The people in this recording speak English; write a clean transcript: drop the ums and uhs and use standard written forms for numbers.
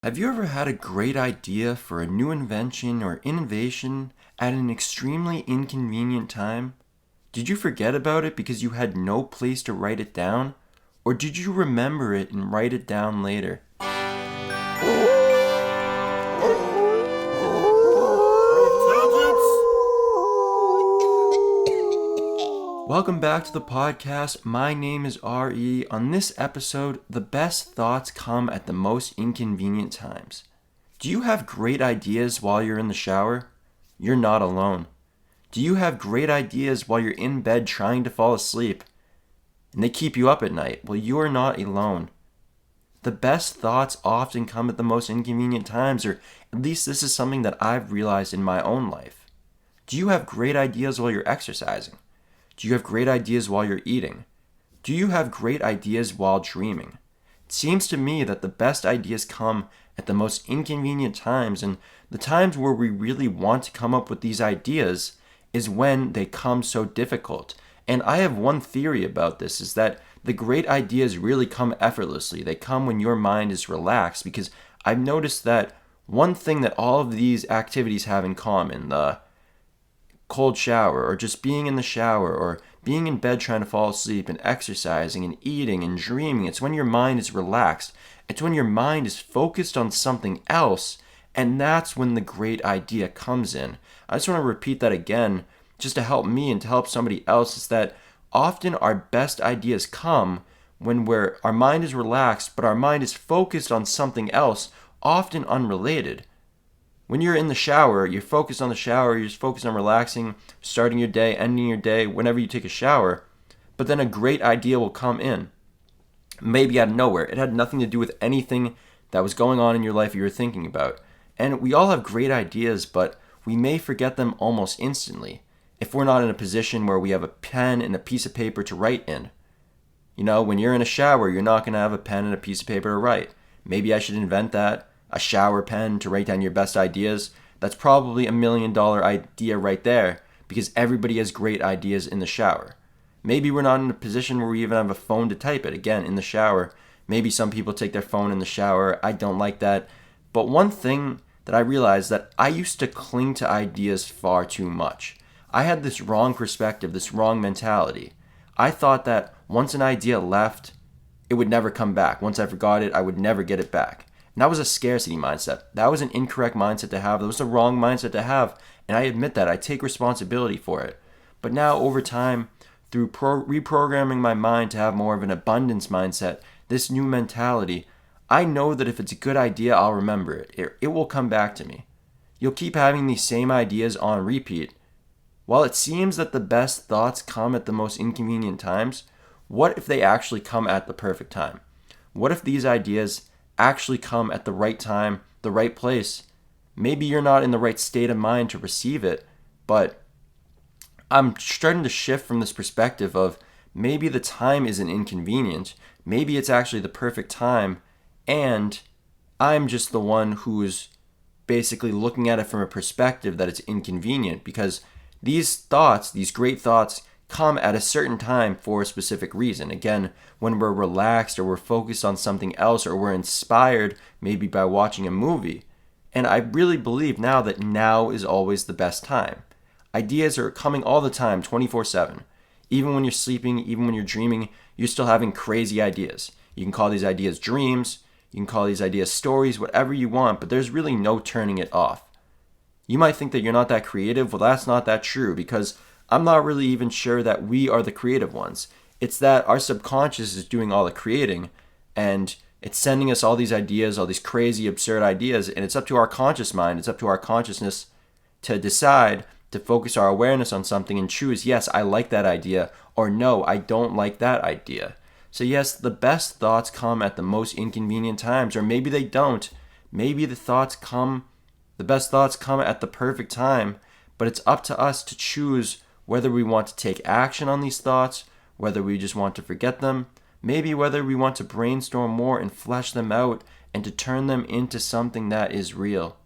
Have you ever had a great idea for a new invention or innovation at an extremely inconvenient time? Did you forget about it because you had no place to write it down? Or did you remember it and write it down later? Welcome back to the podcast. My name is R.E. On this episode, the best thoughts come at the most inconvenient times. Do you have great ideas while you're in the shower? You're not alone. Do you have great ideas while you're in bed trying to fall asleep? And they keep you up at night? Well, you are not alone. The best thoughts often come at the most inconvenient times, or at least this is something that I've realized in my own life. Do you have great ideas while you're exercising? Do you have great ideas while you're eating? Do you have great ideas while dreaming? It seems to me that the best ideas come at the most inconvenient times, and the times where we really want to come up with these ideas is when they come so difficult. And I have one theory about this, is that the great ideas really come effortlessly. They come when your mind is relaxed, because I've noticed that one thing that all of these activities have in common, the cold shower, or just being in the shower, or being in bed trying to fall asleep, and exercising and eating and dreaming, it's when your mind is relaxed. It's when your mind is focused on something else, and that's when the great idea comes in. I just want to repeat that again, just to help me and to help somebody else, is that often our best ideas come when our mind is relaxed, but our mind is focused on something else, often unrelated. When you're in the shower, you're focused on the shower, you're just focused on relaxing, starting your day, ending your day, whenever you take a shower. But then a great idea will come in, maybe out of nowhere. It had nothing to do with anything that was going on in your life you were thinking about. And we all have great ideas, but we may forget them almost instantly if we're not in a position where we have a pen and a piece of paper to write in. You know, when you're in a shower, you're not going to have a pen and a piece of paper to write. Maybe I should invent that. A shower pen to write down your best ideas. That's probably $1 million idea right there, because everybody has great ideas in the shower. Maybe we're not in a position where we even have a phone to type it, again, in the shower. Maybe some people take their phone in the shower. I don't like that. But one thing that I realized, that I used to cling to ideas far too much. I had this wrong perspective, this wrong mentality. I thought that once an idea left, it would never come back. Once I forgot it, I would never get it back. And that was a scarcity mindset. That was an incorrect mindset to have. That was the wrong mindset to have. And I admit that. I take responsibility for it. But now, over time, through reprogramming my mind to have more of an abundance mindset, this new mentality, I know that if it's a good idea, I'll remember it. It will come back to me. You'll keep having these same ideas on repeat. While it seems that the best thoughts come at the most inconvenient times, what if they actually come at the perfect time? What if these ideas actually come at the right time, the right place? Maybe you're not in the right state of mind to receive it, but I'm starting to shift from this perspective of maybe the time isn't inconvenient, maybe it's actually the perfect time, and I'm just the one who's basically looking at it from a perspective that it's inconvenient, because these thoughts, these great thoughts, come at a certain time for a specific reason. Again, when we're relaxed, or we're focused on something else, or we're inspired maybe by watching a movie. And I really believe now that now is always the best time. Ideas are coming all the time, 24/7. Even when you're sleeping, even when you're dreaming, you're still having crazy ideas. You can call these ideas dreams, you can call these ideas stories, whatever you want, but there's really no turning it off. You might think that you're not that creative. Well, that's not that true, because I'm not really even sure that we are the creative ones. It's that our subconscious is doing all the creating, and it's sending us all these ideas, all these crazy, absurd ideas, and it's up to our conscious mind, it's up to our consciousness to decide to focus our awareness on something and choose, yes, I like that idea, or no, I don't like that idea. So yes, the best thoughts come at the most inconvenient times, or maybe they don't. Maybe the best thoughts come at the perfect time, but it's up to us to choose whether we want to take action on these thoughts, whether we just want to forget them, maybe whether we want to brainstorm more and flesh them out and to turn them into something that is real.